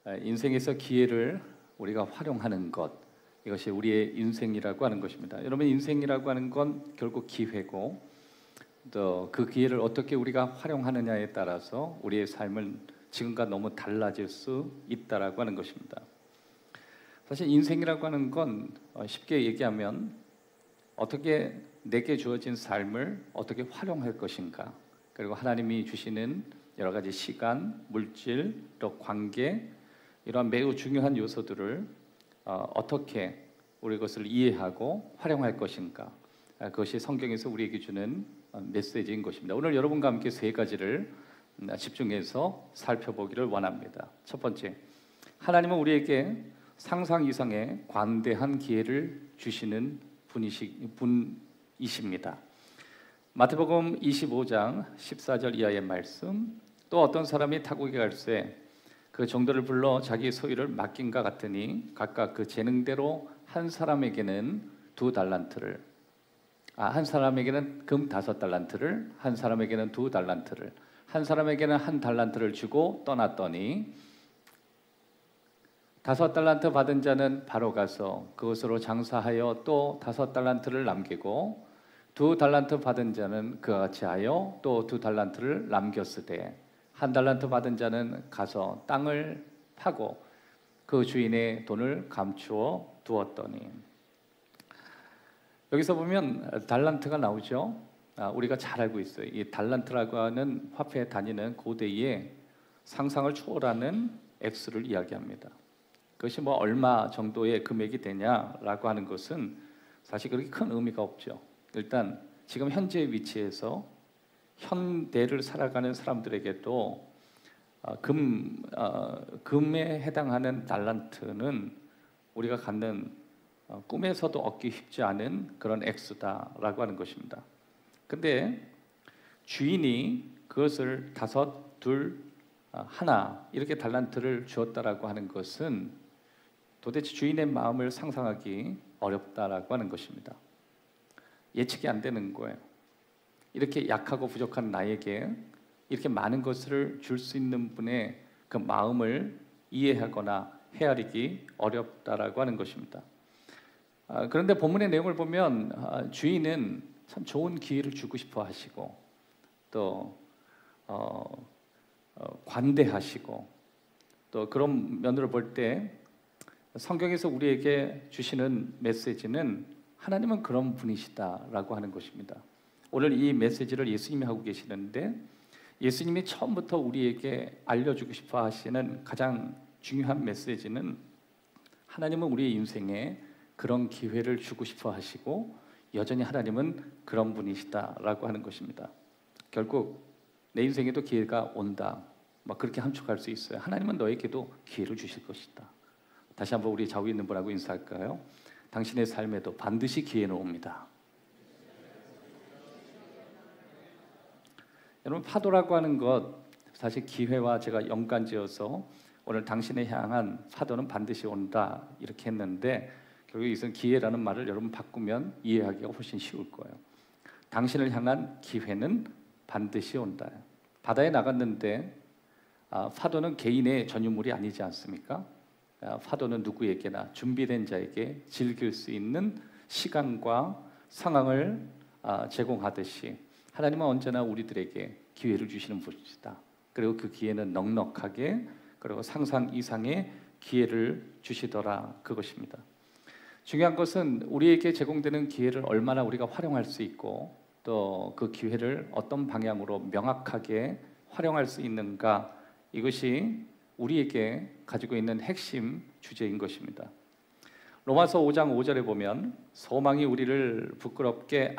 인생에서 기회를 우리가 활용하는 것, 이것이 우리의 인생이라고 하는 것입니다. 여러분, 인생이라고 하는 건 결국 기회고, 또 그 기회를 어떻게 우리가 활용하느냐에 따라서 우리의 삶은 지금과 너무 달라질 수 있다라고 하는 것입니다. 사실 인생이라고 하는 건 쉽게 얘기하면 어떻게 내게 주어진 삶을 어떻게 활용할 것인가, 그리고 하나님이 주시는 여러 가지 시간, 물질, 또 관계, 이러한 매우 중요한 요소들을 어떻게 우리 것을 이해하고 활용할 것인가, 그것이 성경에서 우리에게 주는 메시지인 것입니다. 오늘 여러분과 함께 세 가지를 집중해서 살펴보기를 원합니다. 첫 번째, 하나님은 우리에게 상상 이상의 관대한 기회를 주시는 분이십니다. 마태복음 25장 14절 이하의 말씀, 또 어떤 사람이 타국에 갈새 그 종들을 불러 자기 소유를 맡긴가 같으니 각각 그 재능대로 한 사람에게는 2달란트를, 한 사람에게는 금 5달란트를, 한 사람에게는 2달란트를, 한 사람에게는 1달란트를 주고 떠났더니 5달란트 받은 자는 바로 가서 그것으로 장사하여 또 5달란트를 남기고 2달란트 받은 자는 그와 같이 하여 또 2달란트를 남겼으되 1달란트 받은 자는 가서 땅을 파고 그 주인의 돈을 감추어 두었더니. 여기서 보면 달란트가 나오죠. 우리가 잘 알고 있어요. 이 달란트라고 하는 화폐 단위는 고대의 상상을 초월하는 액수를 이야기합니다. 그것이 뭐 얼마 정도의 금액이 되냐라고 하는 것은 사실 그렇게 큰 의미가 없죠. 일단 지금 현재의 위치에서 현대를 살아가는 사람들에게도 금에 해당하는 달란트는 우리가 갖는 꿈에서도 얻기 쉽지 않은 그런 액수다라고 하는 것입니다. 근데 주인이 그것을 5, 2, 1 이렇게 달란트를 주었다라고 하는 것은 도대체 주인의 마음을 상상하기 어렵다라고 하는 것입니다. 예측이 안 되는 거예요. 이렇게 약하고 부족한 나에게 이렇게 많은 것을 줄 수 있는 분의 그 마음을 이해하거나 헤아리기 어렵다라고 하는 것입니다. 그런데 본문의 내용을 보면 주인은 참 좋은 기회를 주고 싶어 하시고 또 관대하시고, 또 그런 면으로 볼 때 성경에서 우리에게 주시는 메시지는 하나님은 그런 분이시다라고 하는 것입니다. 오늘 이 메시지를 예수님이 하고 계시는데, 예수님이 처음부터 우리에게 알려주고 싶어 하시는 가장 중요한 메시지는 하나님은 우리의 인생에 그런 기회를 주고 싶어 하시고 여전히 하나님은 그런 분이시다라고 하는 것입니다. 결국 내 인생에도 기회가 온다, 그렇게 함축할 수 있어요. 하나님은 너에게도 기회를 주실 것이다. 다시 한번 우리 좌우에 있는 분하고 인사할까요? 당신의 삶에도 반드시 기회는 옵니다. 여러분, 파도라고 하는 것, 사실 기회와 제가 연관지어서 오늘 당신을 향한 파도는 반드시 온다 이렇게 했는데, 결국 이것은 기회라는 말을 여러분 바꾸면 이해하기가 훨씬 쉬울 거예요. 당신을 향한 기회는 반드시 온다. 바다에 나갔는데 파도는 개인의 전유물이 아니지 않습니까? 파도는 누구에게나 준비된 자에게 즐길 수 있는 시간과 상황을 제공하듯이 하나님은 언제나 우리들에게 기회를 주시는 분이시다. 그리고 그 기회는 넉넉하게, 그리고 상상 이상의 기회를 주시더라, 그것입니다. 중요한 것은 우리에게 제공되는 기회를 얼마나 우리가 활용할 수 있고, 또 그 기회를 어떤 방향으로 명확하게 활용할 수 있는가, 이것이 우리에게 가지고 있는 핵심 주제인 것입니다. 로마서 5장 5절에 보면 소망이 우리를 부끄럽게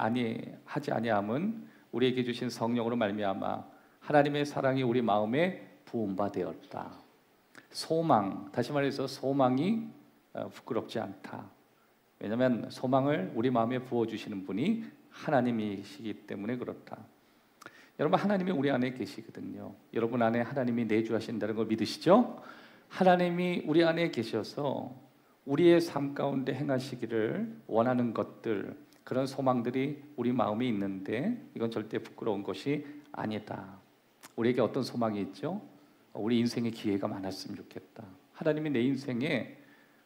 하지 아니함은 우리에게 주신 성령으로 말미암아 하나님의 사랑이 우리 마음에 부은 바 되었다. 소망, 다시 말해서 소망이 부끄럽지 않다. 왜냐하면 소망을 우리 마음에 부어주시는 분이 하나님이시기 때문에 그렇다. 여러분, 하나님이 우리 안에 계시거든요. 여러분 안에 하나님이 내주하신다는 걸 믿으시죠? 하나님이 우리 안에 계셔서 우리의 삶 가운데 행하시기를 원하는 것들, 그런 소망들이 우리 마음에 있는데 이건 절대 부끄러운 것이 아니다. 우리에게 어떤 소망이 있죠? 우리 인생에 기회가 많았으면 좋겠다. 하나님이 내 인생에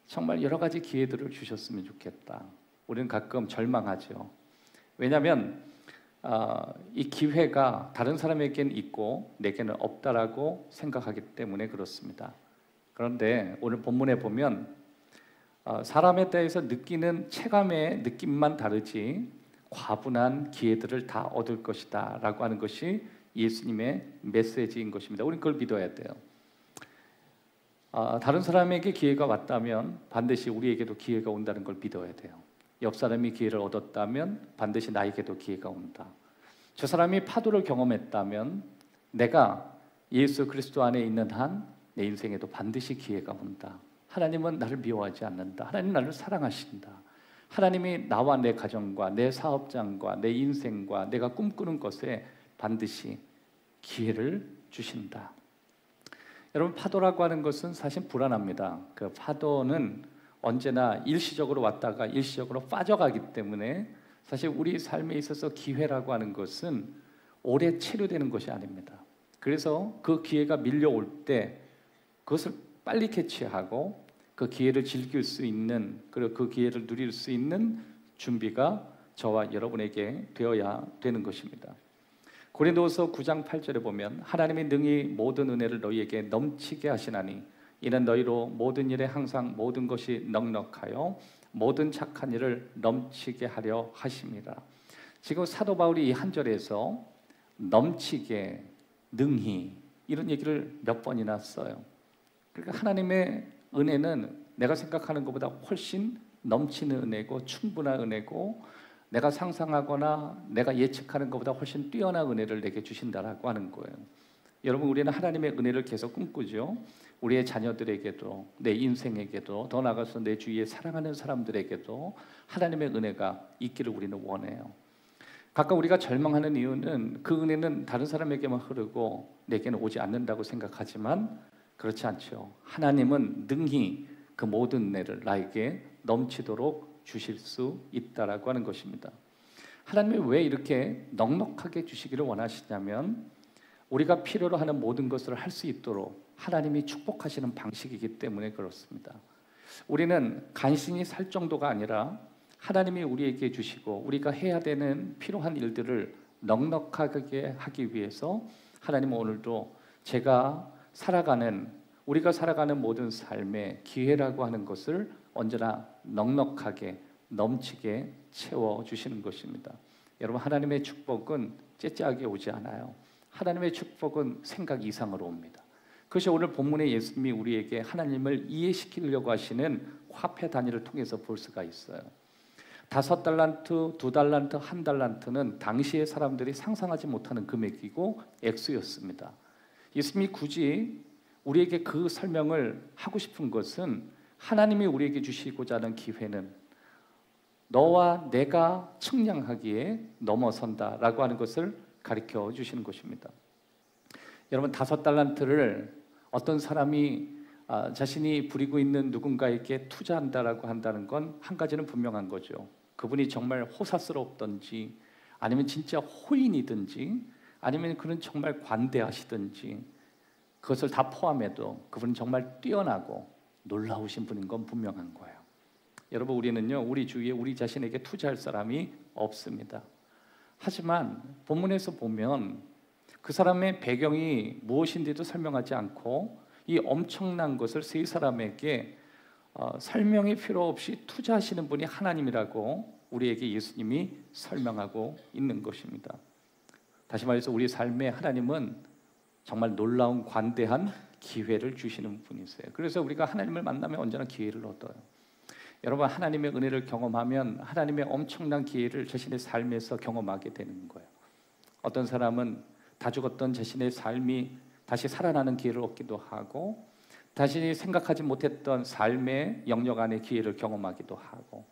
정말 여러 가지 기회들을 주셨으면 좋겠다. 우리는 가끔 절망하죠. 왜냐하면 이 기회가 다른 사람에게는 있고 내게는 없다라고 생각하기 때문에 그렇습니다. 그런데 오늘 본문에 보면 사람에 대해서 느끼는 체감의 느낌만 다르지 과분한 기회들을 다 얻을 것이다 라고 하는 것이 예수님의 메시지인 것입니다. 우리는 그걸 믿어야 돼요. 다른 사람에게 기회가 왔다면 반드시 우리에게도 기회가 온다는 걸 믿어야 돼요. 옆 사람이 기회를 얻었다면 반드시 나에게도 기회가 온다. 저 사람이 파도를 경험했다면 내가 예수 그리스도 안에 있는 한 내 인생에도 반드시 기회가 온다. 하나님은 나를 미워하지 않는다. 하나님 나를 사랑하신다. 하나님이 나와 내 가정과 내 사업장과 내 인생과 내가 꿈꾸는 것에 반드시 기회를 주신다. 여러분, 파도라고 하는 것은 사실 불안합니다. 그 파도는 언제나 일시적으로 왔다가 일시적으로 빠져가기 때문에 사실 우리 삶에 있어서 기회라고 하는 것은 오래 체류되는 것이 아닙니다. 그래서 그 기회가 밀려올 때 그것을 빨리 캐치하고 그 기회를 즐길 수 있는, 그리고 그 기회를 누릴 수 있는 준비가 저와 여러분에게 되어야 되는 것입니다. 고린도후서 9장 8절에 보면 하나님이 능히 모든 은혜를 너희에게 넘치게 하시나니 이는 너희로 모든 일에 항상 모든 것이 넉넉하여 모든 착한 일을 넘치게 하려 하심이라. 지금 사도 바울이 이 한 절에서 넘치게, 능히 이런 얘기를 몇 번이나 써요. 그러니까 하나님의 은혜는 내가 생각하는 것보다 훨씬 넘치는 은혜고 충분한 은혜고 내가 상상하거나 내가 예측하는 것보다 훨씬 뛰어난 은혜를 내게 주신다라고 하는 거예요. 여러분, 우리는 하나님의 은혜를 계속 꿈꾸죠. 우리의 자녀들에게도 내 인생에게도 더 나아가서 내 주위에 사랑하는 사람들에게도 하나님의 은혜가 있기를 우리는 원해요. 가끔 우리가 절망하는 이유는 그 은혜는 다른 사람에게만 흐르고 내게는 오지 않는다고 생각하지만 그렇지 않죠. 하나님은 능히 그 모든 은혜를 나에게 넘치도록 주실 수 있다라고 하는 것입니다. 하나님이 왜 이렇게 넉넉하게 주시기를 원하시냐면 우리가 필요로 하는 모든 것을 할 수 있도록 하나님이 축복하시는 방식이기 때문에 그렇습니다. 우리는 간신히 살 정도가 아니라 하나님이 우리에게 주시고 우리가 해야 되는 필요한 일들을 넉넉하게 하기 위해서 하나님은 오늘도 우리가 살아가는 모든 삶의 기회라고 하는 것을 언제나 넉넉하게 넘치게 채워주시는 것입니다. 여러분, 하나님의 축복은 째째하게 오지 않아요. 하나님의 축복은 생각 이상으로 옵니다. 그것이 오늘 본문의 예수님이 우리에게 하나님을 이해시키려고 하시는 화폐 단위를 통해서 볼 수가 있어요. 5달란트, 2달란트, 1달란트는 당시의 사람들이 상상하지 못하는 금액이고 액수였습니다. 예수님이 굳이 우리에게 그 설명을 하고 싶은 것은 하나님이 우리에게 주시고자 하는 기회는 너와 내가 측량하기에 넘어선다라고 하는 것을 가르쳐 주시는 것입니다. 여러분, 5달란트를 어떤 사람이 자신이 부리고 있는 누군가에게 투자한다라고 한다는 건 한 가지는 분명한 거죠. 그분이 정말 호사스럽든지 아니면 진짜 호인이든지 아니면 그는 정말 관대하시든지 그것을 다 포함해도 그분은 정말 뛰어나고 놀라우신 분인 건 분명한 거예요. 여러분, 우리는요, 우리 주위에 우리 자신에게 투자할 사람이 없습니다. 하지만 본문에서 보면 그 사람의 배경이 무엇인지도 설명하지 않고 이 엄청난 것을 세 사람에게 설명이 필요 없이 투자하시는 분이 하나님이라고 우리에게 예수님이 설명하고 있는 것입니다. 다시 말해서 우리 삶에 하나님은 정말 놀라운 관대한 기회를 주시는 분이세요. 그래서 우리가 하나님을 만나면 언제나 기회를 얻어요. 여러분, 하나님의 은혜를 경험하면 하나님의 엄청난 기회를 자신의 삶에서 경험하게 되는 거예요. 어떤 사람은 다 죽었던 자신의 삶이 다시 살아나는 기회를 얻기도 하고 자신이 생각하지 못했던 삶의 영역 안의 기회를 경험하기도 하고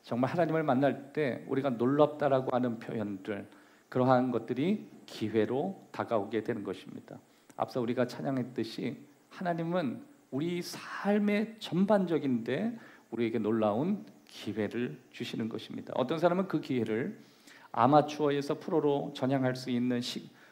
정말 하나님을 만날 때 우리가 놀랍다라고 하는 표현들 그러한 것들이 기회로 다가오게 되는 것입니다. 앞서 우리가 찬양했듯이 하나님은 우리 삶의 전반적인데 우리에게 놀라운 기회를 주시는 것입니다. 어떤 사람은 그 기회를 아마추어에서 프로로 전향할 수 있는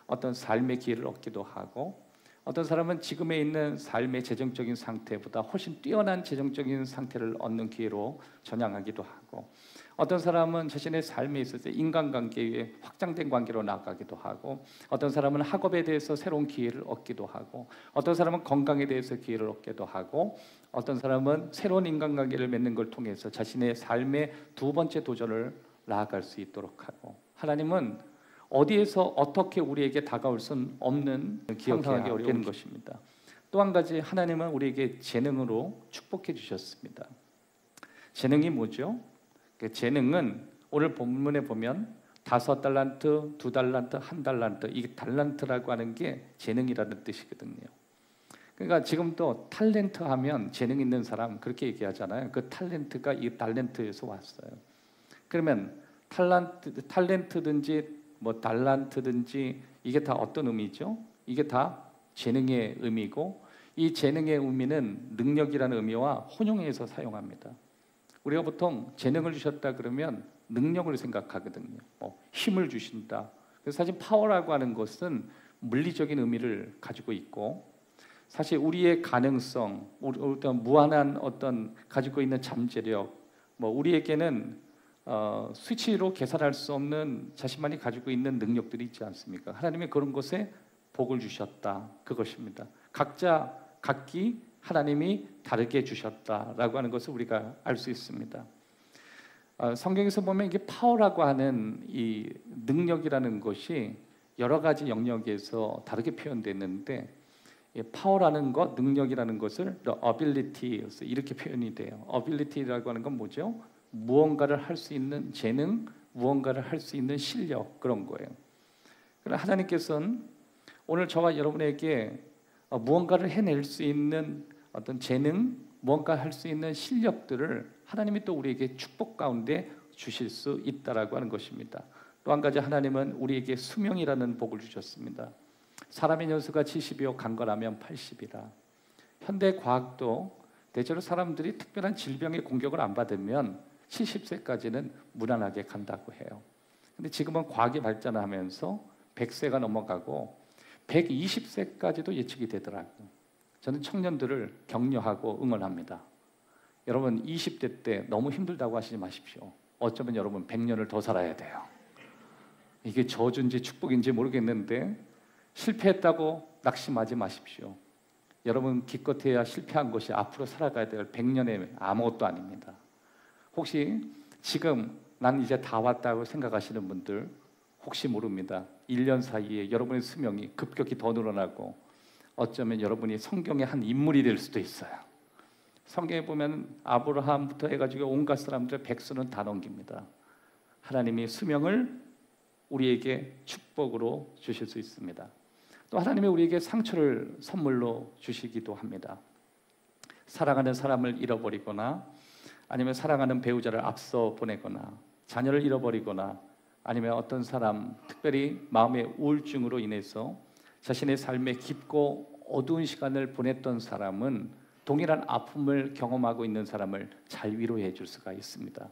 어떤 삶의 기회를 얻기도 하고 어떤 사람은 지금에 있는 삶의 재정적인 상태보다 훨씬 뛰어난 재정적인 상태를 얻는 기회로 전향하기도 하고, 어떤 사람은 자신의 삶에 있어서 인간관계에 확장된 관계로 나아가기도 하고, 어떤 사람은 학업에 대해서 새로운 기회를 얻기도 하고, 어떤 사람은 건강에 대해서 기회를 얻기도 하고, 어떤 사람은 새로운 인간관계를 맺는 걸 통해서 자신의 삶의 두 번째 도전을 나아갈 수 있도록 하고, 하나님은 어디에서 어떻게 우리에게 다가올 수는 없는, 상상하기 어려운 것입니다. 또 한 가지, 하나님은 우리에게 재능으로 축복해 주셨습니다. 재능이 뭐죠? 재능은 오늘 본문에 보면 5달란트, 2달란트, 1달란트, 이게 달란트라고 하는 게 재능이라는 뜻이거든요. 그러니까 지금도 탤런트 하면 재능 있는 사람 그렇게 얘기하잖아요. 그 탤런트가 이 달란트에서 왔어요. 그러면 탤런트든지 뭐 달란트든지 이게 다 어떤 의미죠? 이게 다 재능의 의미고, 이 재능의 의미는 능력이라는 의미와 혼용해서 사용합니다. 우리가 보통 재능을 주셨다 그러면 능력을 생각하거든요. 힘을 주신다. 그래서 사실 파워라고 하는 것은 물리적인 의미를 가지고 있고, 사실 우리의 가능성, 어떤 무한한 어떤 가지고 있는 잠재력, 우리에게는 수치로 계산할 수 없는 자신만이 가지고 있는 능력들이 있지 않습니까? 하나님이 그런 것에 복을 주셨다, 그것입니다. 각자 각기 하나님이 다르게 주셨다라고 하는 것을 우리가 알 수 있습니다. 성경에서 보면 이게 파워라고 하는 이 능력이라는 것이 여러 가지 영역에서 다르게 표현됐는데, 파워라는 것, 능력이라는 것을 the ability 이렇게 표현이 돼요. ability라고 하는 건 뭐죠? 무언가를 할 수 있는 재능, 무언가를 할 수 있는 실력, 그런 거예요. 그러나 하나님께서는 오늘 저와 여러분에게 무언가를 해낼 수 있는 어떤 재능, 무언가 할 수 있는 실력들을 하나님이 또 우리에게 축복 가운데 주실 수 있다라고 하는 것입니다. 또 한 가지, 하나님은 우리에게 수명이라는 복을 주셨습니다. 사람의 연수가 70이요 강건하면 80이라. 현대 과학도 대체로 사람들이 특별한 질병의 공격을 안 받으면 70세까지는 무난하게 간다고 해요. 근데 지금은 과학이 발전하면서 100세가 넘어가고 120세까지도 예측이 되더라고요. 저는 청년들을 격려하고 응원합니다. 여러분 20대 때 너무 힘들다고 하시지 마십시오. 어쩌면 여러분 100년을 더 살아야 돼요. 이게 저주인지 축복인지 모르겠는데 실패했다고 낙심하지 마십시오. 여러분 기껏해야 실패한 것이 앞으로 살아가야 될 100년의 아무것도 아닙니다. 혹시 지금 난 이제 다 왔다고 생각하시는 분들 혹시 모릅니다. 1년 사이에 여러분의 수명이 급격히 더 늘어나고 어쩌면 여러분이 성경의 한 인물이 될 수도 있어요. 성경에 보면 아브라함부터 해가지고 온갖 사람들의 백수는 다 넘깁니다. 하나님이 수명을 우리에게 축복으로 주실 수 있습니다. 또 하나님이 우리에게 상처를 선물로 주시기도 합니다. 사랑하는 사람을 잃어버리거나, 아니면 사랑하는 배우자를 앞서 보내거나, 자녀를 잃어버리거나, 아니면 어떤 사람, 특별히 마음의 우울증으로 인해서 자신의 삶에 깊고 어두운 시간을 보냈던 사람은 동일한 아픔을 경험하고 있는 사람을 잘 위로해 줄 수가 있습니다.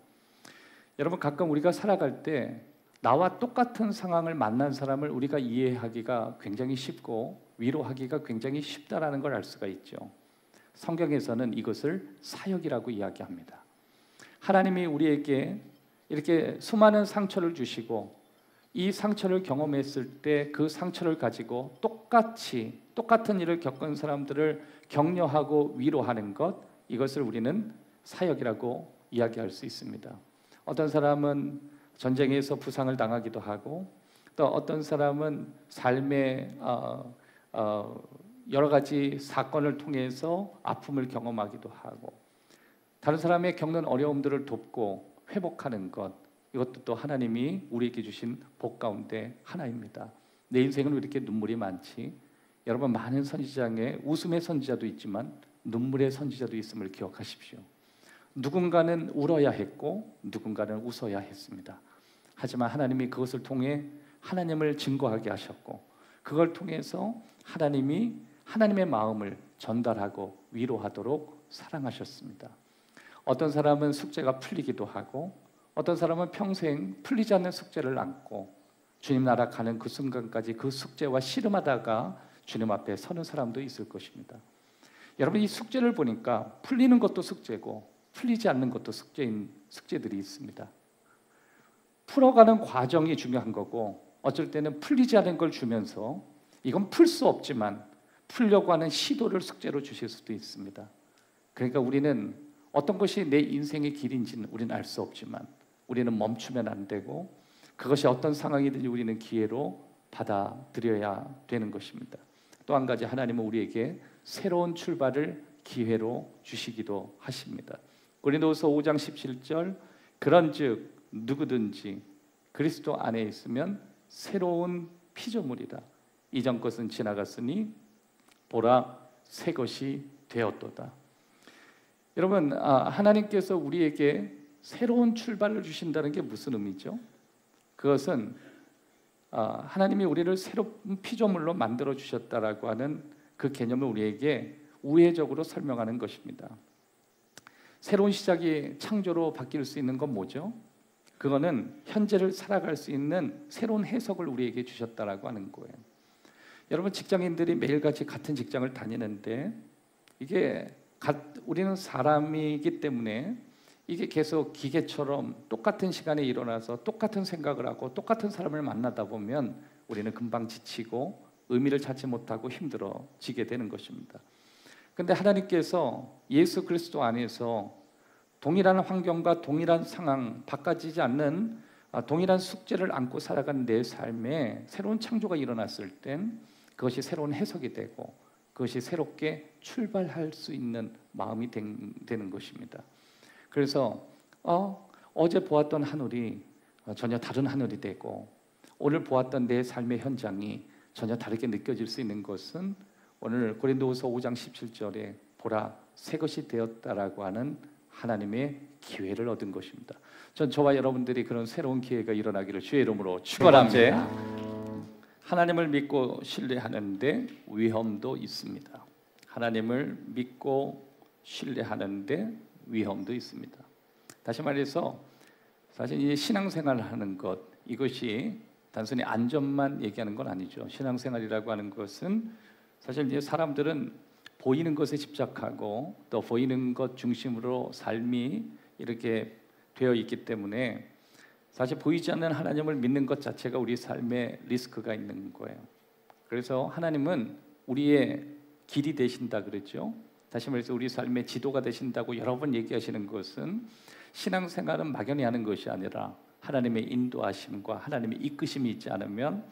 여러분, 가끔 우리가 살아갈 때 나와 똑같은 상황을 만난 사람을 우리가 이해하기가 굉장히 쉽고 위로하기가 굉장히 쉽다라는 걸 알 수가 있죠. 성경에서는 이것을 사역이라고 이야기합니다. 하나님이 우리에게 이렇게 수많은 상처를 주시고 이 상처를 경험했을 때 그 상처를 가지고 똑같은 일을 겪은 사람들을 격려하고 위로하는 것, 이것을 우리는 사역이라고 이야기할 수 있습니다. 어떤 사람은 전쟁에서 부상을 당하기도 하고, 또 어떤 사람은 삶의 여러 가지 사건을 통해서 아픔을 경험하기도 하고, 다른 사람의 겪는 어려움들을 돕고 회복하는 것, 이것도 또 하나님이 우리에게 주신 복 가운데 하나입니다. 내 인생은 왜 이렇게 눈물이 많지? 여러분, 많은 선지자에 웃음의 선지자도 있지만 눈물의 선지자도 있음을 기억하십시오. 누군가는 울어야 했고 누군가는 웃어야 했습니다. 하지만 하나님이 그것을 통해 하나님을 증거하게 하셨고, 그걸 통해서 하나님이 하나님의 마음을 전달하고 위로하도록 사랑하셨습니다. 어떤 사람은 숙제가 풀리기도 하고, 어떤 사람은 평생 풀리지 않는 숙제를 안고 주님 나라 가는 그 순간까지 그 숙제와 씨름하다가 주님 앞에 서는 사람도 있을 것입니다. 여러분, 이 숙제를 보니까 풀리는 것도 숙제고 풀리지 않는 것도 숙제들이 있습니다. 풀어가는 과정이 중요한 거고, 어쩔 때는 풀리지 않은 걸 주면서 이건 풀 수 없지만 풀려고 하는 시도를 숙제로 주실 수도 있습니다. 그러니까 우리는 어떤 것이 내 인생의 길인지는 우리는 알 수 없지만 우리는 멈추면 안 되고, 그것이 어떤 상황이든지 우리는 기회로 받아들여야 되는 것입니다. 또 한 가지, 하나님은 우리에게 새로운 출발을 기회로 주시기도 하십니다. 고린도후서 5장 17절, 그런즉 누구든지 그리스도 안에 있으면 새로운 피조물이다. 이전 것은 지나갔으니 보라 새 것이 되었도다. 여러분, 하나님께서 우리에게 새로운 출발을 주신다는 게 무슨 의미죠? 그것은 하나님이 우리를 새로운 피조물로 만들어 주셨다라고 하는 그 개념을 우리에게 우회적으로 설명하는 것입니다. 새로운 시작이 창조로 바뀔 수 있는 건 뭐죠? 그거는 현재를 살아갈 수 있는 새로운 해석을 우리에게 주셨다라고 하는 거예요. 여러분, 직장인들이 매일같이 같은 직장을 다니는데 우리는 사람이기 때문에 이게 계속 기계처럼 똑같은 시간에 일어나서 똑같은 생각을 하고 똑같은 사람을 만나다 보면 우리는 금방 지치고 의미를 찾지 못하고 힘들어지게 되는 것입니다. 그런데 하나님께서 예수 그리스도 안에서 동일한 환경과 동일한 상황, 바꿔지지 않는 동일한 숙제를 안고 살아가는 내 삶에 새로운 창조가 일어났을 땐 그것이 새로운 해석이 되고 그것이 새롭게 출발할 수 있는 마음이 되는 것입니다. 그래서 어제 보았던 하늘이 전혀 다른 하늘이 되고 오늘 보았던 내 삶의 현장이 전혀 다르게 느껴질 수 있는 것은 오늘 고린도후서 5장 17절에 보라 새 것이 되었다라고 하는 하나님의 기회를 얻은 것입니다. 전 저와 여러분들이 그런 새로운 기회가 일어나기를 주의 이름으로 축원합니다. 하나님을 믿고 신뢰하는데 위험도 있습니다. 하나님을 믿고 신뢰하는데 위험도 있습니다. 다시 말해서 사실 이 신앙생활을 하는 것, 이것이 단순히 안전만 얘기하는 건 아니죠. 신앙생활이라고 하는 것은 사실 이제 사람들은 보이는 것에 집착하고 또 보이는 것 중심으로 삶이 이렇게 되어 있기 때문에 사실 보이지 않는 하나님을 믿는 것 자체가 우리 삶에 리스크가 있는 거예요. 그래서 하나님은 우리의 길이 되신다 그랬죠. 다시 말해서 우리 삶의 지도가 되신다고 여러 번 얘기하시는 것은 신앙생활은 막연히 하는 것이 아니라 하나님의 인도하심과 하나님의 이끄심이 있지 않으면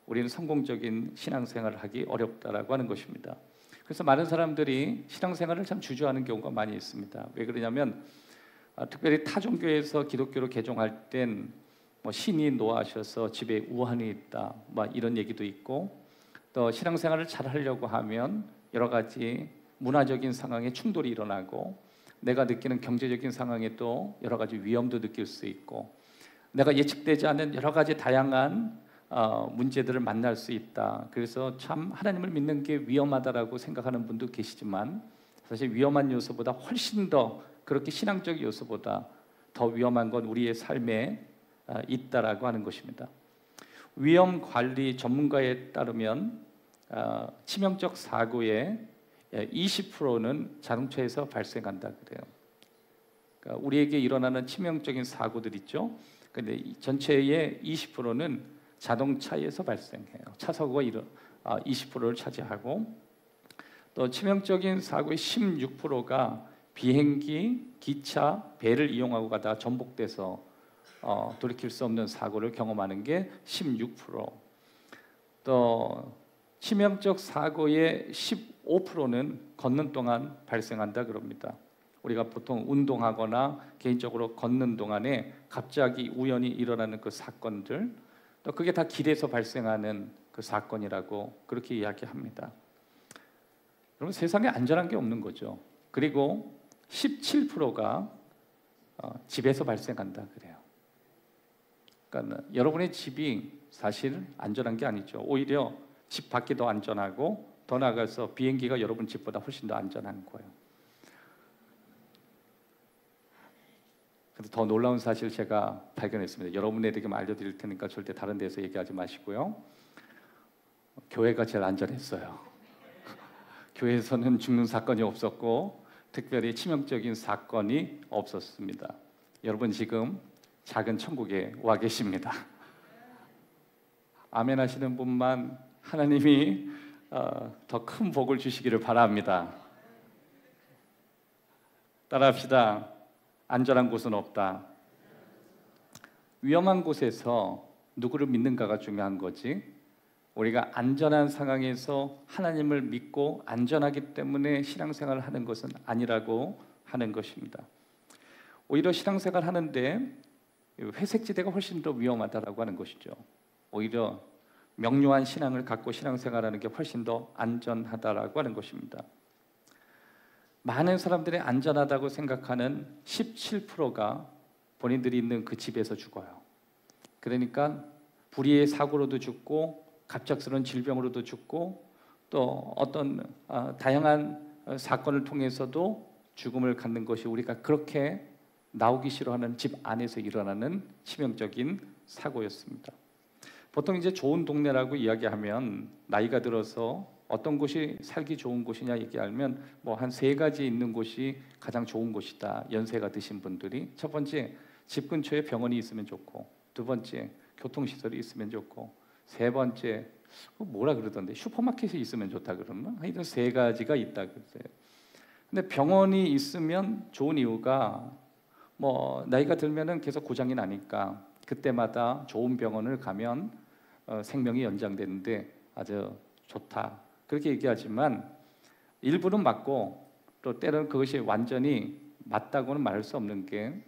우리는 성공적인 신앙생활을 하기 어렵다라고 하는 것입니다. 그래서 많은 사람들이 신앙생활을 참 주저하는 경우가 많이 있습니다. 왜 그러냐면 특별히 타종교에서 기독교로 개종할 땐 신이 노하셔서 집에 우환이 있다, 이런 얘기도 있고, 또 신앙생활을 잘 하려고 하면 여러 가지 문화적인 상황에 충돌이 일어나고 내가 느끼는 경제적인 상황에 또 여러 가지 위험도 느낄 수 있고 내가 예측되지 않은 여러 가지 다양한 문제들을 만날 수 있다. 그래서 참 하나님을 믿는 게 위험하다라고 생각하는 분도 계시지만 사실 위험한 요소보다 훨씬 더 그렇게 신앙적 요소보다 더 위험한 건 우리의 삶에 있다라고 하는 것입니다. 위험 관리 전문가에 따르면 치명적 사고의 20%는 자동차에서 발생한다 그래요. 그러니까 우리에게 일어나는 치명적인 사고들 있죠. 근데 전체의 20%는 자동차에서 발생해요. 차 사고가 20%를 차지하고 또 치명적인 사고의 16%가 비행기, 기차, 배를 이용하고 가다가 전복돼서 돌이킬 수 없는 사고를 경험하는 게 16%. 또 치명적 사고의 15%는 걷는 동안 발생한다 그럽니다. 우리가 보통 운동하거나 개인적으로 걷는 동안에 갑자기 우연히 일어나는 그 사건들, 또 그게 다 길에서 발생하는 그 사건이라고 그렇게 이야기합니다. 여러분, 세상에 안전한 게 없는 거죠. 그리고 17%가 집에서 발생한다 그래요. 그러니까 여러분의 집이 사실 안전한 게 아니죠. 오히려 집 밖이 더 안전하고 더 나아가서 비행기가 여러분 집보다 훨씬 더 안전한 거예요. 근데 더 놀라운 사실 제가 발견했습니다. 여러분에게 알려드릴 테니까 절대 다른 데서 얘기하지 마시고요. 교회가 제일 안전했어요. 교회에서는 죽는 사건이 없었고 특별히 치명적인 사건이 없었습니다. 여러분 지금 작은 천국에 와 계십니다. 아멘 하시는 분만 하나님이 더 큰 복을 주시기를 바랍니다. 따라합시다. 안전한 곳은 없다. 위험한 곳에서 누구를 믿는가가 중요한 거지, 우리가 안전한 상황에서 하나님을 믿고 안전하기 때문에 신앙생활을 하는 것은 아니라고 하는 것입니다. 오히려 신앙생활 하는데 회색지대가 훨씬 더 위험하다라고 하는 것이죠. 오히려 명료한 신앙을 갖고 신앙생활하는 게 훨씬 더 안전하다라고 하는 것입니다. 많은 사람들이 안전하다고 생각하는 17%가 본인들이 있는 그 집에서 죽어요. 그러니까 불의의 사고로도 죽고 갑작스러운 질병으로도 죽고 또 어떤 다양한 사건을 통해서도 죽음을 갖는 것이 우리가 그렇게 나오기 싫어하는 집 안에서 일어나는 치명적인 사고였습니다. 보통 이제 좋은 동네라고 이야기하면 나이가 들어서 어떤 곳이 살기 좋은 곳이냐 얘기하면 뭐 한 세 가지 있는 곳이 가장 좋은 곳이다. 연세가 드신 분들이 첫 번째, 집 근처에 병원이 있으면 좋고, 두 번째, 교통시설이 있으면 좋고, 세 번째, 뭐라 그러던데 슈퍼마켓이 있으면 좋다 그러나 하여튼 세 가지가 있다 그랬어요. 근데 병원이 있으면 좋은 이유가 뭐 나이가 들면은 계속 고장이 나니까 그때마다 좋은 병원을 가면 생명이 연장되는데 아주 좋다 그렇게 얘기하지만 일부는 맞고 또 때로는 그것이 완전히 맞다고는 말할 수 없는 게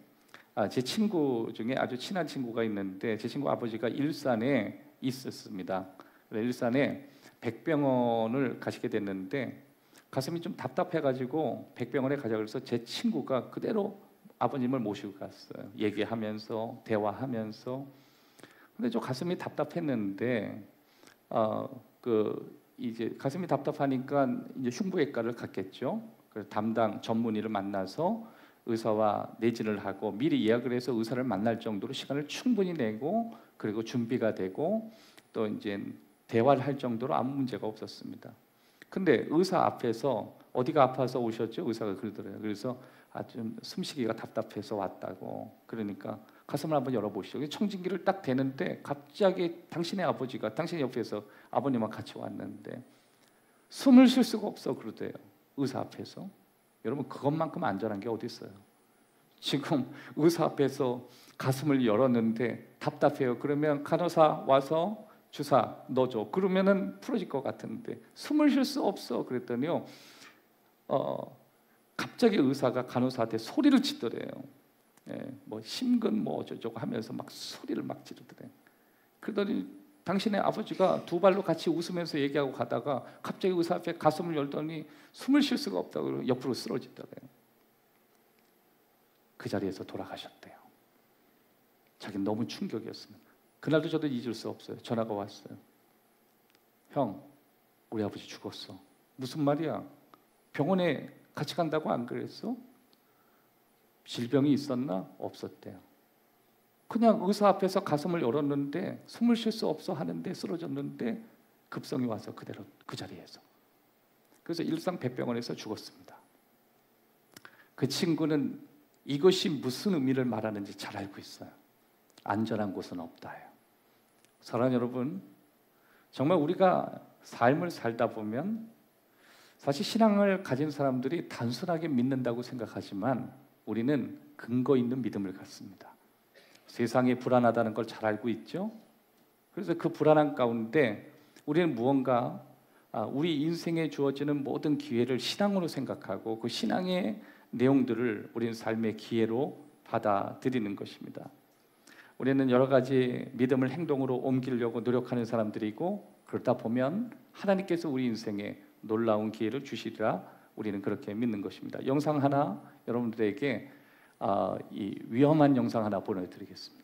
제 친구 중에 아주 친한 친구가 있는데 제 친구 아버지가 일산에 있었습니다. 일산에 백병원을 가시게 됐는데 가슴이 좀 답답해가지고 백병원에 가자 그래서 제 친구가 그대로 아버님을 모시고 갔어요. 얘기하면서 대화하면서. 근데 저 가슴이 답답했는데 이제 가슴이 답답하니까 이제 흉부외과를 갔겠죠. 그래서 담당 전문의를 만나서 의사와 내진을 하고 미리 예약을 해서 의사를 만날 정도로 시간을 충분히 내고 그리고 준비가 되고 또 이제 대화를 할 정도로 아무 문제가 없었습니다. 근데 의사 앞에서 어디가 아파서 오셨죠? 의사가 그러더래요. 그래서 좀 숨쉬기가 답답해서 왔다고. 그러니까 가슴을 한번 열어보시죠. 청진기를 딱 대는데 갑자기 당신의 아버지가 당신 옆에서 아버님과 같이 왔는데 숨을 쉴 수가 없어 그러대요. 의사 앞에서. 여러분 그것만큼 안전한 게 어디 있어요? 지금 의사 앞에서 가슴을 열었는데 답답해요. 그러면 간호사 와서 주사 넣어줘. 그러면은 풀어질 것 같은데 숨을 쉴 수 없어. 그랬더니요. 갑자기 의사가 간호사한테 소리를 치더래요. 뭐 심근 뭐 어쩌고 하면서 막 소리를 막 지르더래. 그러더니 당신의 아버지가 두 발로 같이 웃으면서 얘기하고 가다가 갑자기 의사 앞에 가슴을 열더니 숨을 쉴 수가 없다고 옆으로 쓰러지더래요. 그 자리에서 돌아가셨대요. 자기는 너무 충격이었습니다. 그날도 저도 잊을 수 없어요. 전화가 왔어요. 형, 우리 아버지 죽었어. 무슨 말이야? 병원에 같이 간다고 안 그랬어? 질병이 있었나? 없었대요. 그냥 의사 앞에서 가슴을 열었는데 숨을 쉴 수 없어 하는데 쓰러졌는데 급성이 와서 그대로 그 자리에서. 그래서 일산 백병원에서 죽었습니다. 그 친구는 이것이 무슨 의미를 말하는지 잘 알고 있어요. 안전한 곳은 없다예요. 사랑하는 여러분, 정말 우리가 삶을 살다 보면 사실 신앙을 가진 사람들이 단순하게 믿는다고 생각하지만 우리는 근거 있는 믿음을 갖습니다. 세상이 불안하다는 걸 잘 알고 있죠. 그래서 그 불안한 가운데 우리는 무언가 우리 인생에 주어지는 모든 기회를 신앙으로 생각하고 그 신앙의 내용들을 우리는 삶의 기회로 받아들이는 것입니다. 우리는 여러 가지 믿음을 행동으로 옮기려고 노력하는 사람들이고 그러다 보면 하나님께서 우리 인생에 놀라운 기회를 주시리라 우리는 그렇게 믿는 것입니다. 영상 하나 여러분들에게 이 위험한 영상 하나 보내드리겠습니다.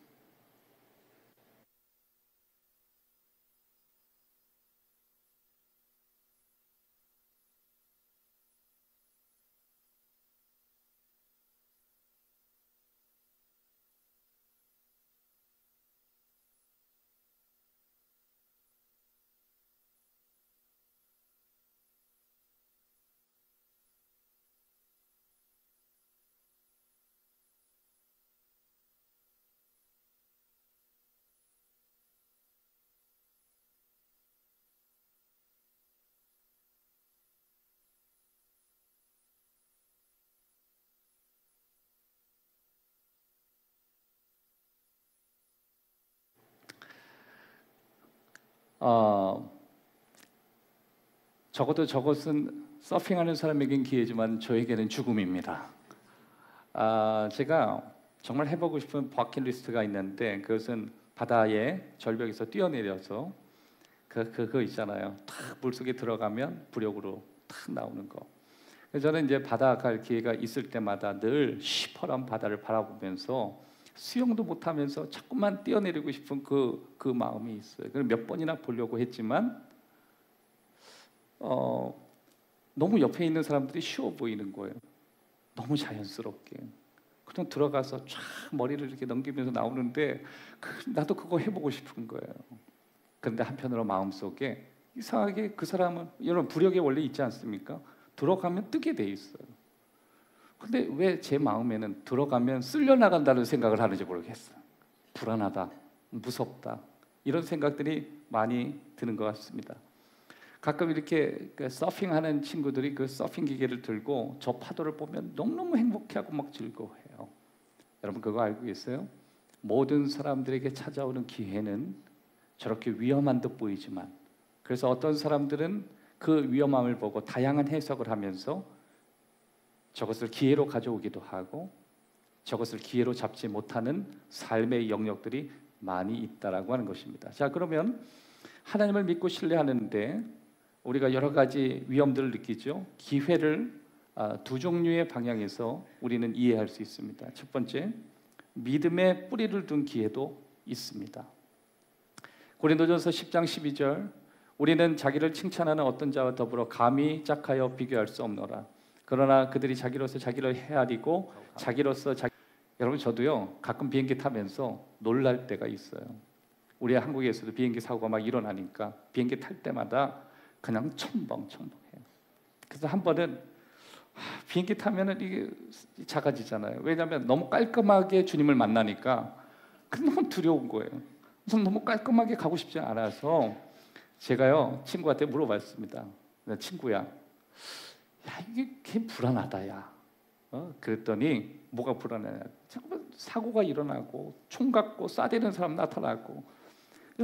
어, 적어도 저것은 서핑하는 사람에겐 기회지만 저에게는 죽음입니다. 제가 정말 해보고 싶은 버킷리스트가 있는데 그것은 바다의 절벽에서 뛰어내려서 그거 있잖아요. 탁 물속에 들어가면 부력으로 탁 나오는 거. 그래서 저는 이제 바다 갈 기회가 있을 때마다 늘 시퍼런 바다를 바라보면서 수영도 못하면서 자꾸만 뛰어내리고 싶은 그 마음이 있어요. 그래서 몇 번이나 보려고 했지만 너무 옆에 있는 사람들이 쉬워 보이는 거예요. 너무 자연스럽게. 그냥 들어가서 쫙 머리를 이렇게 넘기면서 나오는데 나도 그거 해보고 싶은 거예요. 그런데 한편으로 마음속에 이상하게 그 사람은 여러분 부력이 원래 있지 않습니까? 들어가면 뜨게 돼 있어요. 근데 왜 제 마음에는 들어가면 쓸려나간다는 생각을 하는지 모르겠어요. 불안하다, 무섭다 이런 생각들이 많이 드는 것 같습니다. 가끔 이렇게 서핑하는 친구들이 그 서핑 기계를 들고 저 파도를 보면 너무너무 행복해하고 막 즐거워해요. 여러분 그거 알고 계세요? 모든 사람들에게 찾아오는 기회는 저렇게 위험한 듯 보이지만 그래서 어떤 사람들은 그 위험함을 보고 다양한 해석을 하면서 저것을 기회로 가져오기도 하고 저것을 기회로 잡지 못하는 삶의 영역들이 많이 있다라고 하는 것입니다. 자, 그러면 하나님을 믿고 신뢰하는데 우리가 여러 가지 위험들을 느끼죠. 기회를 두 종류의 방향에서 우리는 이해할 수 있습니다. 첫 번째, 믿음의 뿌리를 둔 기회도 있습니다. 고린도전서 10장 12절 우리는 자기를 칭찬하는 어떤 자와 더불어 감히 짝하여 비교할 수 없노라. 그러나 그들이 자기로서 자기를 헤아리고 자기로서 여러분 저도요 가끔 비행기 타면서 놀랄 때가 있어요. 우리 한국에서도 비행기 사고가 막 일어나니까 비행기 탈 때마다 그냥 첨벙첨벙해요. 그래서 한 번은 비행기 타면은 이게 작아지잖아요. 왜냐하면 너무 깔끔하게 주님을 만나니까 너무 두려운 거예요. 그래서 너무 깔끔하게 가고 싶지 않아서 제가요 친구한테 물어봤습니다. 친구야, 야 이게 불안하다 야. 그랬더니 뭐가 불안해? 자꾸만 사고가 일어나고 총 갖고 쏴대는 사람 나타나고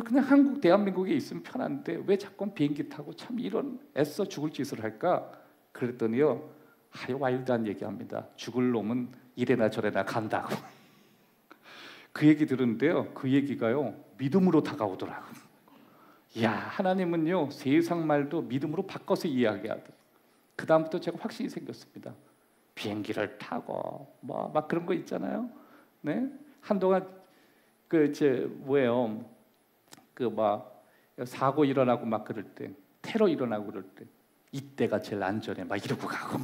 그냥 한국 대한민국에 있으면 편한데 왜 자꾸 비행기 타고 참 이런 애써 죽을 짓을 할까? 그랬더니요 아주 와일드한 얘기합니다. 죽을 놈은 이래나 저래나 간다고. 그 얘기 들었는데요 그 얘기가요 믿음으로 다가오더라고요. 야 하나님은요 세상 말도 믿음으로 바꿔서 이야기하더라고요. 그 다음부터 제가 확신이 생겼습니다. 비행기를 타고 뭐 막 그런 거 있잖아요. 네 한동안 뭐예요 그 막 사고 일어나고 막 그럴 때 테러 일어나고 그럴 때 이때가 제일 안전해 막 이러고 가고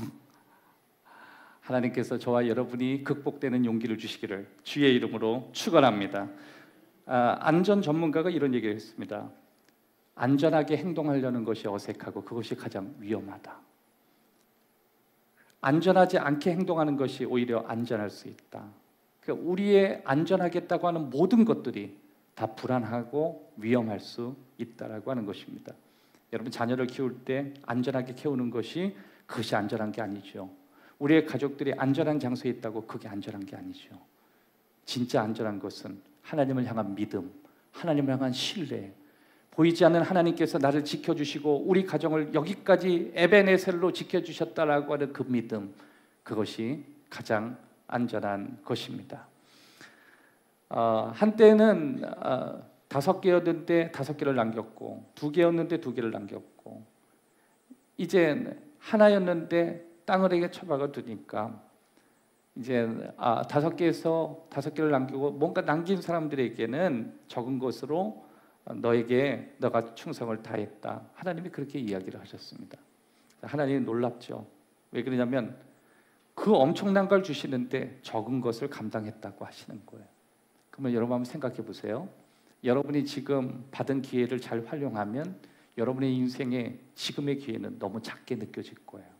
하나님께서 저와 여러분이 극복되는 용기를 주시기를 주의 이름으로 축원합니다. 안전 전문가가 이런 얘기를 했습니다. 안전하게 행동하려는 것이 어색하고 그것이 가장 위험하다. 안전하지 않게 행동하는 것이 오히려 안전할 수 있다. 그러니까 우리의 안전하겠다고 하는 모든 것들이 다 불안하고 위험할 수 있다라고 하는 것입니다. 여러분 자녀를 키울 때 안전하게 키우는 것이 그것이 안전한 게 아니죠. 우리의 가족들이 안전한 장소에 있다고 그게 안전한 게 아니죠. 진짜 안전한 것은 하나님을 향한 믿음, 하나님을 향한 신뢰, 보이지 않는 하나님께서 나를 지켜주시고 우리 가정을 여기까지 에베네셀로 지켜주셨다라고 하는 그 믿음, 그것이 가장 안전한 것입니다. 한때는 5개였는데 5개를 남겼고 2개였는데 2개를 남겼고 이제 하나였는데 땅을 처박아 두니까 이제 5개에서 5개를 남기고 뭔가 남긴 사람들에게는 적은 것으로 너에게 너가 충성을 다했다. 하나님이 그렇게 이야기를 하셨습니다. 하나님이 놀랍죠. 왜 그러냐면 그 엄청난 걸 주시는데 적은 것을 감당했다고 하시는 거예요. 그러면 여러분 한번 생각해 보세요. 여러분이 지금 받은 기회를 잘 활용하면 여러분의 인생에 지금의 기회는 너무 작게 느껴질 거예요.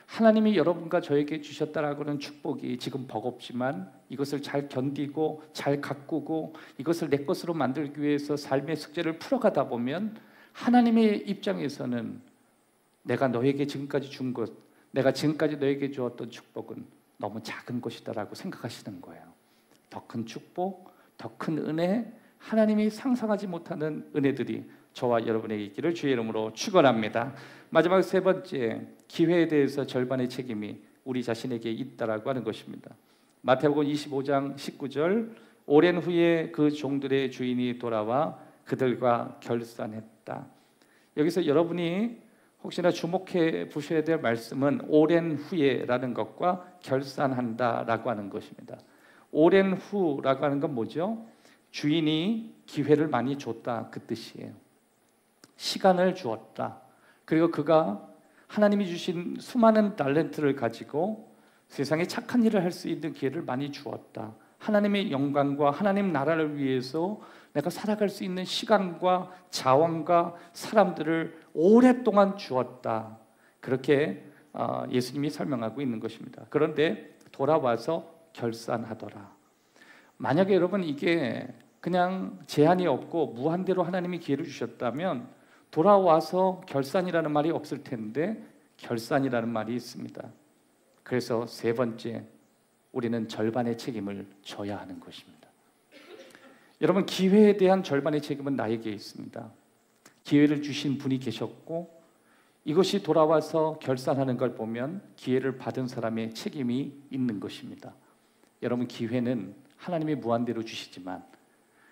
하나님이 여러분과 저에게 주셨다라고 하는 축복이 지금 버겁지만 이것을 잘 견디고 잘 가꾸고 이것을 내 것으로 만들기 위해서 삶의 숙제를 풀어가다 보면 하나님의 입장에서는 내가 너에게 지금까지 준 것, 내가 지금까지 너에게 주었던 축복은 너무 작은 것이다라고 생각하시는 거예요. 더 큰 축복, 더 큰 은혜, 하나님이 상상하지 못하는 은혜들이 저와 여러분에게 있기를 주의 이름으로 축원합니다. 마지막 세 번째, 기회에 대해서 절반의 책임이 우리 자신에게 있다라고 하는 것입니다. 마태복음 25장 19절, 오랜 후에 그 종들의 주인이 돌아와 그들과 결산했다. 여기서 여러분이 혹시나 주목해 보셔야 될 말씀은 오랜 후에라는 것과 결산한다라고 하는 것입니다. 오랜 후라고 하는 건 뭐죠? 주인이 기회를 많이 줬다, 그 뜻이에요. 시간을 주었다. 그리고 그가 하나님이 주신 수많은 달란트를 가지고 세상에 착한 일을 할 수 있는 기회를 많이 주었다. 하나님의 영광과 하나님 나라를 위해서 내가 살아갈 수 있는 시간과 자원과 사람들을 오랫동안 주었다. 그렇게 예수님이 설명하고 있는 것입니다. 그런데 돌아와서 결산하더라. 만약에 여러분 이게 그냥 제한이 없고 무한대로 하나님이 기회를 주셨다면 돌아와서 결산이라는 말이 없을 텐데 결산이라는 말이 있습니다. 그래서 세 번째, 우리는 절반의 책임을 져야 하는 것입니다. 여러분, 기회에 대한 절반의 책임은 나에게 있습니다. 기회를 주신 분이 계셨고 이것이 돌아와서 결산하는 걸 보면 기회를 받은 사람의 책임이 있는 것입니다. 여러분, 기회는 하나님이 무한대로 주시지만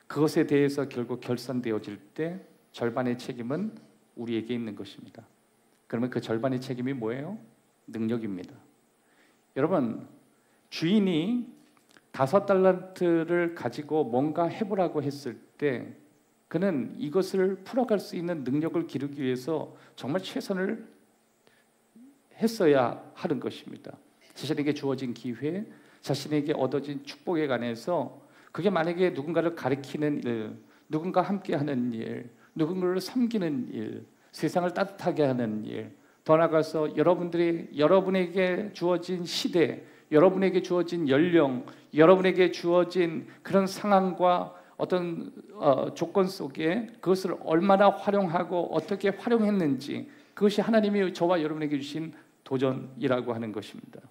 그것에 대해서 결국 결산되어질 때 절반의 책임은 우리에게 있는 것입니다. 그러면 그 절반의 책임이 뭐예요? 능력입니다. 여러분, 주인이 5달란트를 가지고 뭔가 해보라고 했을 때 그는 이것을 풀어갈 수 있는 능력을 기르기 위해서 정말 최선을 했어야 하는 것입니다. 자신에게 주어진 기회, 자신에게 얻어진 축복에 관해서 그게 만약에 누군가를 가리키는 일, 누군가 함께하는 일, 누군가를 섬기는 일, 세상을 따뜻하게 하는 일, 더 나아가서 여러분에게 주어진 시대, 여러분에게 주어진 연령, 여러분에게 주어진 그런 상황과 어떤 조건 속에 그것을 얼마나 활용하고 어떻게 활용했는지, 그것이 하나님이 저와 여러분에게 주신 도전이라고 하는 것입니다.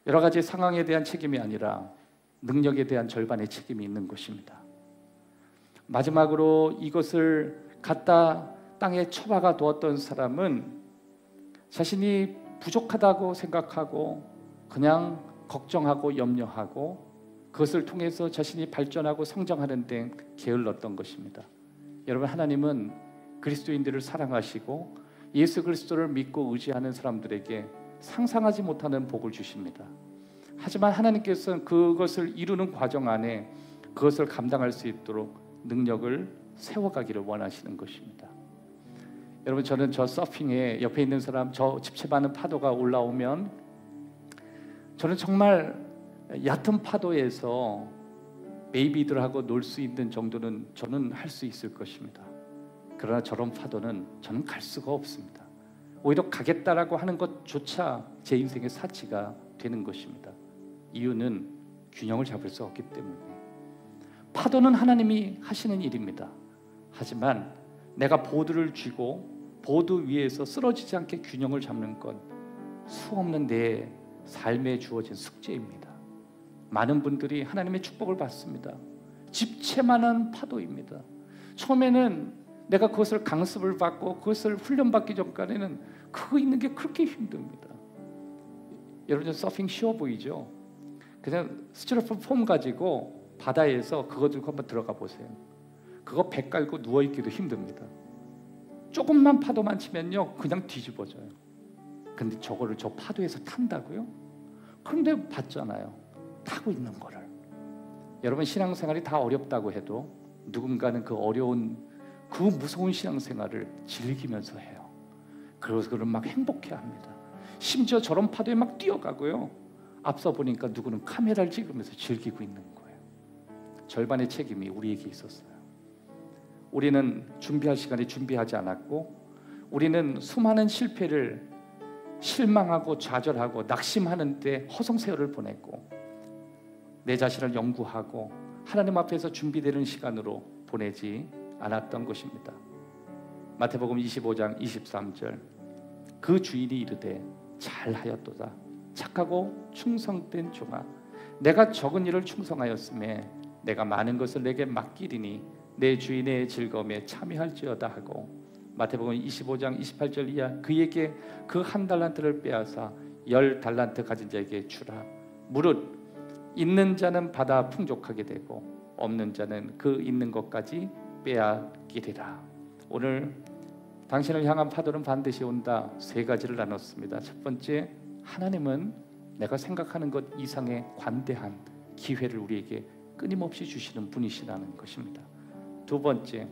여러 가지 상황에 대한 책임이 아니라 능력에 대한 절반의 책임이 있는 것입니다. 마지막으로 이것을 갖다 땅에 처박아 두었던 사람은 자신이 부족하다고 생각하고 그냥 걱정하고 염려하고 그것을 통해서 자신이 발전하고 성장하는 데 게을렀던 것입니다. 여러분, 하나님은 그리스도인들을 사랑하시고 예수 그리스도를 믿고 의지하는 사람들에게 상상하지 못하는 복을 주십니다. 하지만 하나님께서는 그것을 이루는 과정 안에 그것을 감당할 수 있도록 능력을 세워가기를 원하시는 것입니다. 여러분, 저는 저 서핑에 옆에 있는 사람, 저 집채많은 파도가 올라오면 저는 정말 얕은 파도에서 베이비들하고 놀 수 있는 정도는 저는 할 수 있을 것입니다. 그러나 저런 파도는 저는 갈 수가 없습니다. 오히려 가겠다라고 하는 것조차 제 인생의 사치가 되는 것입니다. 이유는 균형을 잡을 수 없기 때문에. 파도는 하나님이 하시는 일입니다. 하지만 내가 보드를 쥐고 보드 위에서 쓰러지지 않게 균형을 잡는 건 수없는 내 삶에 주어진 숙제입니다. 많은 분들이 하나님의 축복을 받습니다. 집채만한 파도입니다. 처음에는 내가 그것을 강습을 받고 그것을 훈련받기 전까지는 그거 있는 게 그렇게 힘듭니다. 여러분, 서핑 쉬워 보이죠? 그냥 스티로폼 폼 가지고 바다에서 그거 들고 한번 들어가 보세요. 그거 배 깔고 누워있기도 힘듭니다. 조금만 파도만 치면요 그냥 뒤집어져요. 근데 저거를 저 파도에서 탄다고요? 그런데 봤잖아요, 타고 있는 거를. 여러분, 신앙생활이 다 어렵다고 해도 누군가는 그 어려운 그 무서운 신앙생활을 즐기면서 해요. 그래서 그를 막 행복해합니다. 심지어 저런 파도에 막 뛰어가고요, 앞서 보니까 누구는 카메라를 찍으면서 즐기고 있는 거예요. 절반의 책임이 우리에게 있었어요. 우리는 준비할 시간에 준비하지 않았고, 우리는 수많은 실패를 실망하고 좌절하고 낙심하는 데 허송세월을 보냈고, 내 자신을 연구하고 하나님 앞에서 준비되는 시간으로 보내지 않았던 것입니다. 마태복음 25장 23절, 그 주인이 이르되 잘하였도다 착하고 충성된 종아, 내가 적은 일을 충성하였음에 내가 많은 것을 내게 맡기리니 내 주인의 즐거움에 참여할지어다 하고 마태복음 25장 28절 이하 그에게 그 한 달란트를 빼앗아 10달란트 가진 자에게 주라. 무릇 있는 자는 받아 풍족하게 되고 없는 자는 그 있는 것까지 빼앗기리라. 오늘 당신을 향한 파도는 반드시 온다. 세 가지를 나눴습니다. 첫 번째, 하나님은 내가 생각하는 것 이상의 관대한 기회를 우리에게 끊임없이 주시는 분이시라는 것입니다. 두 번째,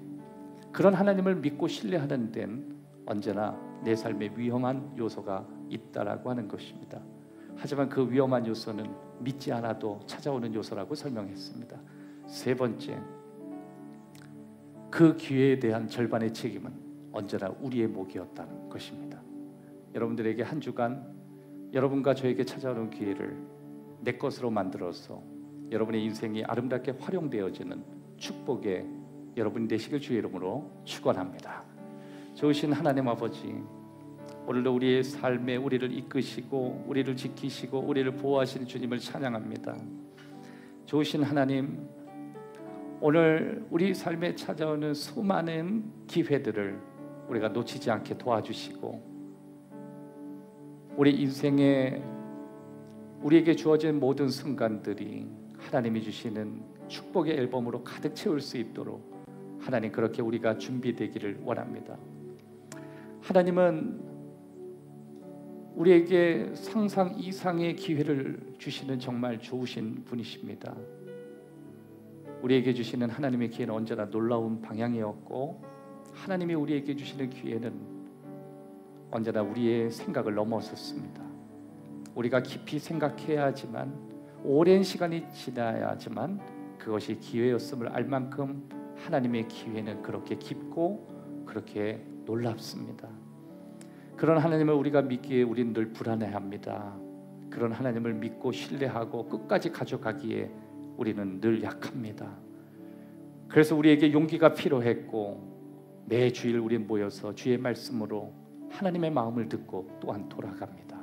그런 하나님을 믿고 신뢰하는 데는 언제나 내 삶에 위험한 요소가 있다라고 하는 것입니다. 하지만 그 위험한 요소는 믿지 않아도 찾아오는 요소라고 설명했습니다. 세 번째, 그 기회에 대한 절반의 책임은 언제나 우리의 몫이었다는 것입니다. 여러분들에게 한 주간 여러분과 저에게 찾아오는 기회를 내 것으로 만들어서 여러분의 인생이 아름답게 활용되어지는 축복의 여러분이 되시길 주의 이름으로 축원합니다. 좋으신 하나님 아버지, 오늘도 우리의 삶에 우리를 이끄시고 우리를 지키시고 우리를 보호하시는 주님을 찬양합니다. 좋으신 하나님, 오늘 우리 삶에 찾아오는 수많은 기회들을 우리가 놓치지 않게 도와주시고 우리 인생에 우리에게 주어진 모든 순간들이 하나님이 주시는 축복의 앨범으로 가득 채울 수 있도록 하나님 그렇게 우리가 준비되기를 원합니다. 하나님은 우리에게 상상 이상의 기회를 주시는 정말 좋으신 분이십니다. 우리에게 주시는 하나님의 기회는 언제나 놀라운 방향이었고 하나님이 우리에게 주시는 기회는 언제나 우리의 생각을 넘어섰습니다. 우리가 깊이 생각해야 하지만 오랜 시간이 지나야지만 그것이 기회였음을 알 만큼 하나님의 기회는 그렇게 깊고 그렇게 놀랍습니다. 그런 하나님을 우리가 믿기에 우리는 늘 불안해합니다. 그런 하나님을 믿고 신뢰하고 끝까지 가져가기에 우리는 늘 약합니다. 그래서 우리에게 용기가 필요했고 매 주일 우리 모여서 주의 말씀으로 하나님의 마음을 듣고 또한 돌아갑니다.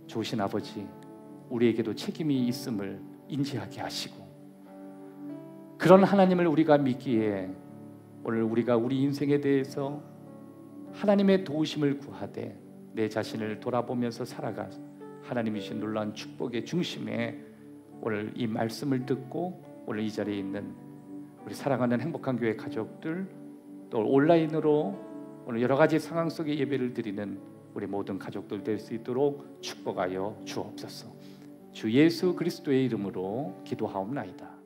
좋으신 아버지, 우리에게도 책임이 있음을 인지하게 하시고 그런 하나님을 우리가 믿기에 오늘 우리가 우리 인생에 대해서 하나님의 도우심을 구하되 내 자신을 돌아보면서 살아가 하나님이 주신 놀라운 축복의 중심에 오늘 이 말씀을 듣고 오늘 이 자리에 있는 우리 사랑하는 행복한 교회 가족들 또 온라인으로 오늘 여러 가지 상황 속에 예배를 드리는 우리 모든 가족들 될 수 있도록 축복하여 주옵소서. 주 예수 그리스도의 이름으로 기도하옵나이다.